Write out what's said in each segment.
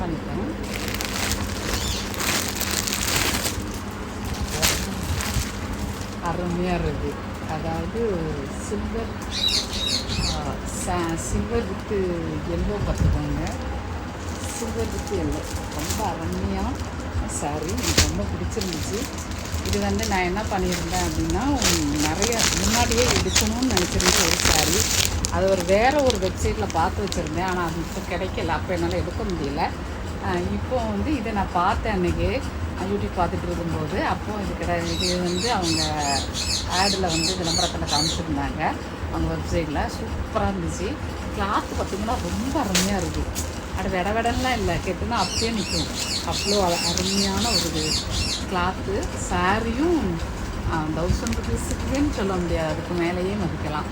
காமிப்பேன். அருமையாக இருக்குது. அதாவது சில்வர் சில்வர் வித்து எல்லோ பார்த்துக்கோங்க. சில்வர் வித்து எல்லோ ரொம்ப அருமையாக சாரி, எனக்கு ரொம்ப பிடிச்சிருந்துச்சு. இது வந்து நான் என்ன பண்ணியிருந்தேன் அப்படின்னா, நிறைய முன்னாடியே எடுக்கணும்னு நினச்சிருந்த ஒரு சாரி. அது வேறு ஒரு வெப்சைட்டில் பார்த்து வச்சுருந்தேன். ஆனால் அது இப்போ கிடைக்கல. அப்போ என்னால் எடுக்க முடியல. இப்போ வந்து இதை நான் பார்த்தேன் அன்றைக்கி யூடியூப் பார்த்துட்டு இருக்கும்போது. அப்போது இது வந்து அவங்க ஆடில் வந்து விளம்பரத்தில் காமிச்சிருந்தாங்க அவங்க வெப்சைட்டில். சூப்பராக இருந்துச்சு. கிளாத்து பார்த்திங்கன்னா ரொம்ப அருமையாக இருக்குது. அது விடலாம் இல்லை, கெட்டுனா அப்படியே நிற்கும். அவ்வளோ அருமையான ஒரு கிளாத்து. சாரியும் 1000 ருபீஸுக்குன்னு சொல்ல முடியாது, அதுக்கு மேலேயே மதிக்கலாம்.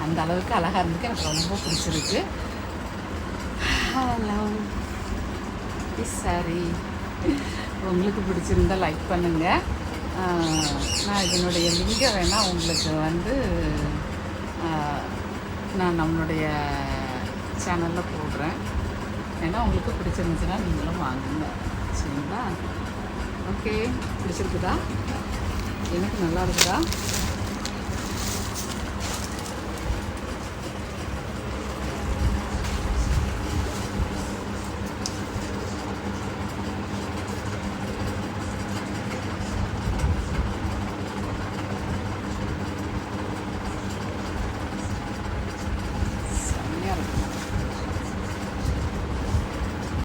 அந்த அளவுக்கு அழகாக இருந்துக்கு. எனக்கு ரொம்ப பிடிச்சிருக்கு. Love this sorry. உங்களுக்கு பிடிச்சிருந்தால் லைக் பண்ணுங்கள். நான் இதனுடைய லிங்கை வேணால் உங்களுக்கு வந்து நான் நம்மளுடைய சேனலில் போடுறேன். ஏன்னா உங்களுக்கு பிடிச்சிருந்துச்சுன்னா நீங்களும் வாங்குங்க. சரிங்களா? ஓகே, பிடிச்சிருக்குதா? எனக்கு நல்லா இருக்குதா?